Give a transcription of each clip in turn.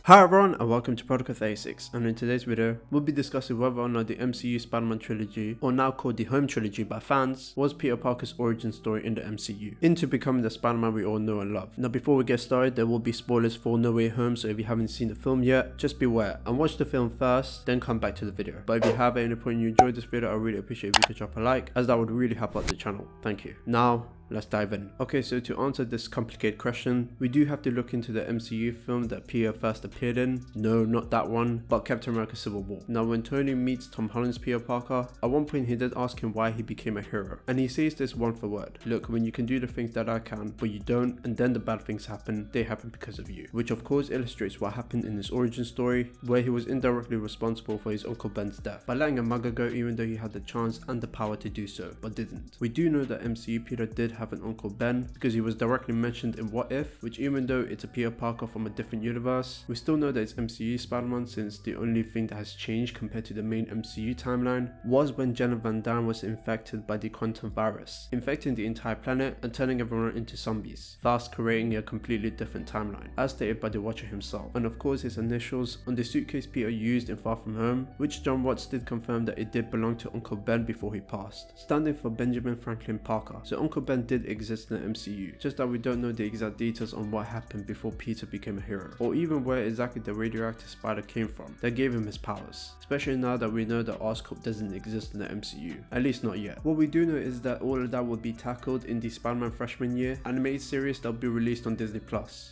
Hi everyone and welcome to Protocol 36, and in today's video we'll be discussing whether or not the MCU Spider-Man trilogy, or now called the Home Trilogy by fans, was Peter Parker's origin story in the MCU, into becoming the Spider-Man we all know and love. Now before we get started, there will be spoilers for No Way Home, so if you haven't seen the film yet, just beware and watch the film first, then come back to the video. But if you have at any point you enjoyed this video, I really appreciate if you could drop a like, as that would really help out the channel. Thank you. Now let's dive in. Okay, so to answer this complicated question, we do have to look into the MCU film that Peter first appeared in. No, not that one, but Captain America Civil War. Now when Tony meets Tom Holland's Peter Parker, at one point he did ask him why he became a hero, and he says this word for word: look, when you can do the things that I can, but you don't, and then the bad things happen, they happen because of you. Which of course illustrates what happened in his origin story, where he was indirectly responsible for his Uncle Ben's death, by letting a mugger go even though he had the chance and the power to do so, but didn't. We do know that MCU Peter did have an Uncle Ben, because he was directly mentioned in What If, which even though it's a Peter Parker from a different universe, we still know that it's MCU Spider-Man, since the only thing that has changed compared to the main MCU timeline was when Jenna Van Dyne was infected by the quantum virus, infecting the entire planet and turning everyone into zombies, thus creating a completely different timeline, as stated by the Watcher himself, and of course his initials on the suitcase Peter used in Far From Home, which John Watts did confirm that it did belong to Uncle Ben before he passed, standing for Benjamin Franklin Parker. So Uncle Ben did exist in the MCU, just that we don't know the exact details on what happened before Peter became a hero, or even where exactly the radioactive spider came from that gave him his powers, especially now that we know that Oscorp doesn't exist in the MCU, at least not yet. What we do know is that all of that will be tackled in the Spider-Man Freshman Year animated series that will be released on Disney+,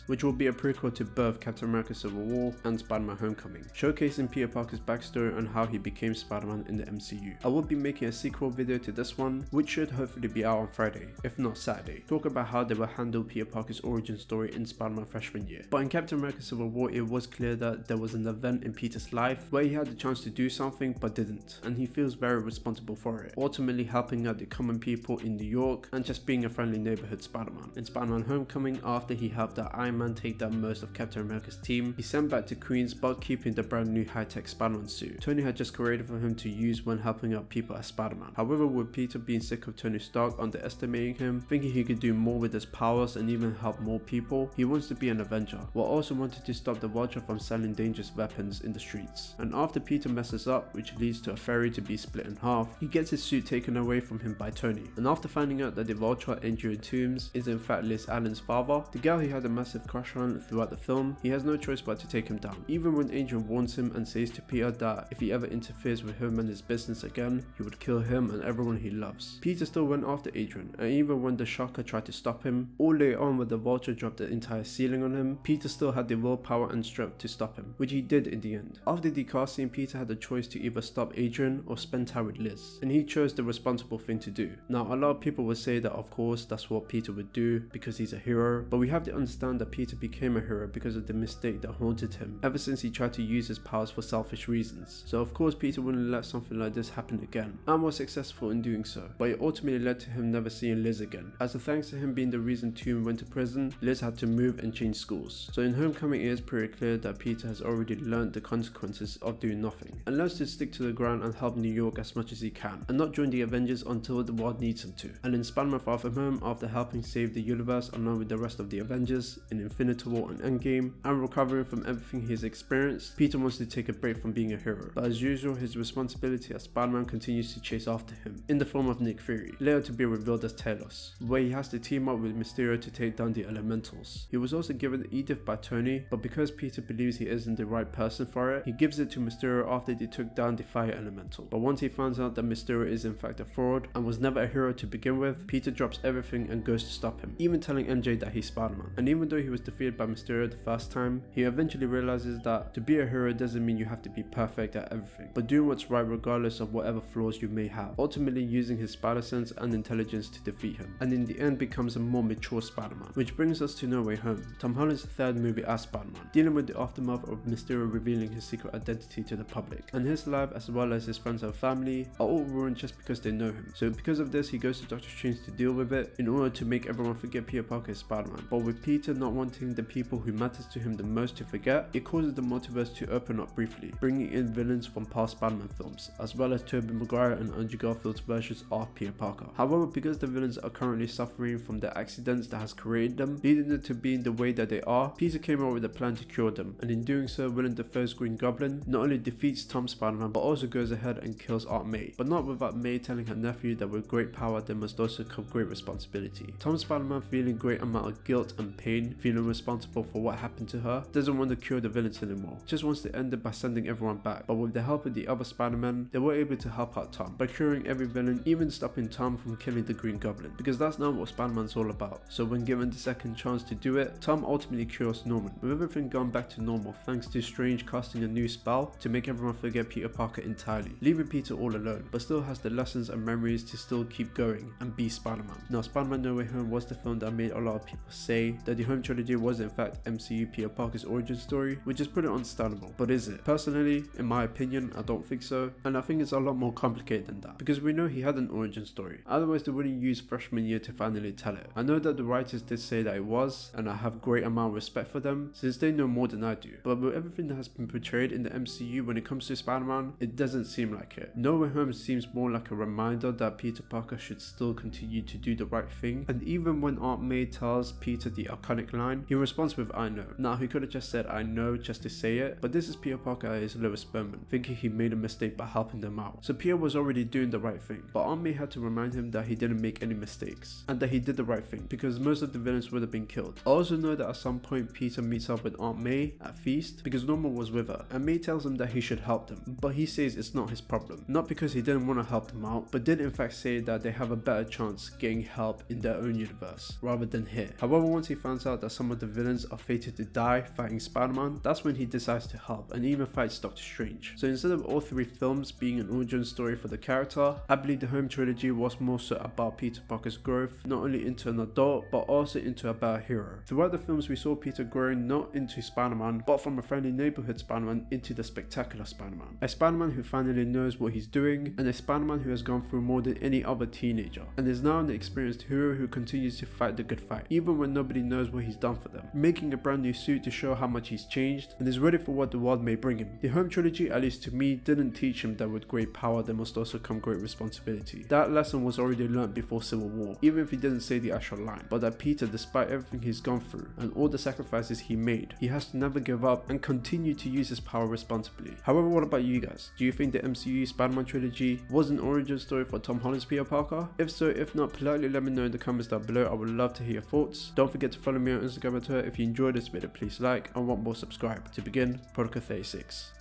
which will be a prequel to both Captain America Civil War and Spider-Man Homecoming, showcasing Peter Parker's backstory on how he became Spider-Man in the MCU. I will be making a sequel video to this one, which should hopefully be out on Friday, if not Saturday, talk about how they will handle Peter Parker's origin story in Spider-Man Freshman Year. But in Captain America Civil War, it was clear that there was an event in Peter's life where he had the chance to do something but didn't, and he feels very responsible for it, ultimately helping out the common people in New York and just being a friendly neighborhood Spider-Man. In Spider-Man Homecoming, after he helped out Iron Man take down most of Captain America's team, he sent back to Queens but keeping the brand new high-tech Spider-Man suit Tony had just created for him to use when helping out people as Spider-Man. However, with Peter being sick of Tony Stark underestimating him, thinking he could do more with his powers and even help more people, he wants to be an Avenger, while also wanting to stop the Vulture from selling dangerous weapons in the streets. And after Peter messes up, which leads to a ferry to be split in half, he gets his suit taken away from him by Tony. And after finding out that the Vulture Adrian Toomes is in fact Liz Allen's father, the girl he had a massive crush on throughout the film, he has no choice but to take him down, even when Adrian warns him and says to Peter that if he ever interferes with him and his business again, he would kill him and everyone he loves. Peter still went after Adrian, and even when the Shocker tried to stop him, or later on when the Vulture dropped the entire ceiling on him, Peter still had the willpower and strength to stop him, which he did in the end. After the car scene, Peter had the choice to either stop Adrian or spend time with Liz, and he chose the responsible thing to do. Now a lot of people would say that of course that's what Peter would do because he's a hero, but we have to understand that Peter became a hero because of the mistake that haunted him ever since he tried to use his powers for selfish reasons. So of course Peter wouldn't let something like this happen again, and was successful in doing so, but it ultimately led to him never seeing Liz again, as thanks to him being the reason Toome went to prison, Liz had to move and change schools. So in Homecoming it is pretty clear that Peter has already learned the consequences of doing nothing, and learns to stick to the ground and help New York as much as he can, and not join the Avengers until the world needs him to. And in Spider-Man Far From Home, after helping save the universe along with the rest of the Avengers in Infinity War and Endgame, and recovering from everything he's experienced, Peter wants to take a break from being a hero, but as usual his responsibility as Spider-Man continues to chase after him, in the form of Nick Fury, later to be revealed as Talos, where he has to team up with Mysterio to take down the Elementals. He was also given Edith by Tony, but because Peter believes he isn't the right person for it, he gives it to Mysterio after they took down the Fire Elemental. But once he finds out that Mysterio is in fact a fraud and was never a hero to begin with, Peter drops everything and goes to stop him, even telling MJ that he's Spider-Man. And even though he was defeated by Mysterio the first time, he eventually realizes that to be a hero doesn't mean you have to be perfect at everything, but doing what's right regardless of whatever flaws you may have, ultimately using his spider sense and intelligence to defeat him, and in the end becomes a more mature Spider-Man. Which brings us to No Way Home, Tom Holland's third movie as Spider-Man, dealing with the aftermath of Mysterio revealing his secret identity to the public, and his life as well as his friends and family are all ruined just because they know him. So because of this, he goes to Doctor Strange to deal with it in order to make everyone forget Peter Parker is Spider-Man. But with Peter not wanting the people who matters to him the most to forget, it causes the multiverse to open up briefly, bringing in villains from past Spider-Man films, as well as Tobey Maguire and Andrew Garfield's versions of Peter Parker. However, because the villains are currently suffering from the accidents that has created them, leading them to being the way that they are, Peter came up with a plan to cure them, and in doing so, Willem Dafoe's Green Goblin not only defeats Tom Spider-Man but also goes ahead and kills Aunt May, but not without May telling her nephew that with great power there must also come great responsibility. Tom Spider-Man, feeling great amount of guilt and pain, feeling responsible for what happened to her, doesn't want to cure the villains anymore, just wants to end it by sending everyone back. But with the help of the other Spider-Man, they were able to help out Tom by curing every villain, even stopping Tom from killing the Green Goblin, because that's not what Spider-Man's all about. So when given the second chance to do it, Tom ultimately cures Norman, with everything gone back to normal thanks to Strange casting a new spell to make everyone forget Peter Parker entirely, leaving Peter all alone, but still has the lessons and memories to still keep going and be Spider-Man. Now, Spider-Man No Way Home was the film that made a lot of people say that the Home Trilogy was in fact MCU Peter Parker's origin story, which is pretty understandable, but is it? Personally, in my opinion, I don't think so, and I think it's a lot more complicated than that, because we know he had an origin story, otherwise they wouldn't use freshman year to finally tell it. I know that the writers did say that it was, and I have great amount of respect for them, since they know more than I do, but with everything that has been portrayed in the MCU when it comes to Spider-Man, it doesn't seem like it. No Way Home seems more like a reminder that Peter Parker should still continue to do the right thing, and even when Aunt May tells Peter the iconic line, he responds with "I know." Now, he could have just said "I know" just to say it, but this is Peter Parker at his lowest moment, thinking he made a mistake by helping them out. So Peter was already doing the right thing, but Aunt May had to remind him that he didn't make any mistakes, and that he did the right thing, because most of the villains would have been killed. I also know that at some point Peter meets up with Aunt May at Feast, because Norman was with her, and May tells him that he should help them, but he says it's not his problem, not because he didn't want to help them out, but did in fact say that they have a better chance getting help in their own universe, rather than here. However, once he finds out that some of the villains are fated to die fighting Spider-Man, that's when he decides to help, and even fights Doctor Strange. So instead of all three films being an origin story for the character, I believe the Home Trilogy was more so about Peter Parker's growth, not only into an adult, but also into a better hero. Throughout the films, we saw Peter growing not into Spider-Man, but from a friendly neighborhood Spider-Man into the spectacular Spider-Man. A Spider-Man who finally knows what he's doing, and a Spider-Man who has gone through more than any other teenager, and is now an experienced hero who continues to fight the good fight, even when nobody knows what he's done for them, making a brand new suit to show how much he's changed, and is ready for what the world may bring him. The Home Trilogy, at least to me, didn't teach him that with great power there must also come great responsibility. That lesson was already learned before Civil War, even if he didn't say the actual line, but that Peter, despite everything he's gone through, and all the sacrifices he made, he has to never give up and continue to use his power responsibly. However, what about you guys? Do you think the MCU Spider-Man trilogy was an origin story for Tom Holland's Peter Parker? If so, if not, politely let me know in the comments down below. I would love to hear your thoughts. Don't forget to follow me on Instagram and Twitter. If you enjoyed this video, please like, and want more, subscribe. To begin, Protocol 36.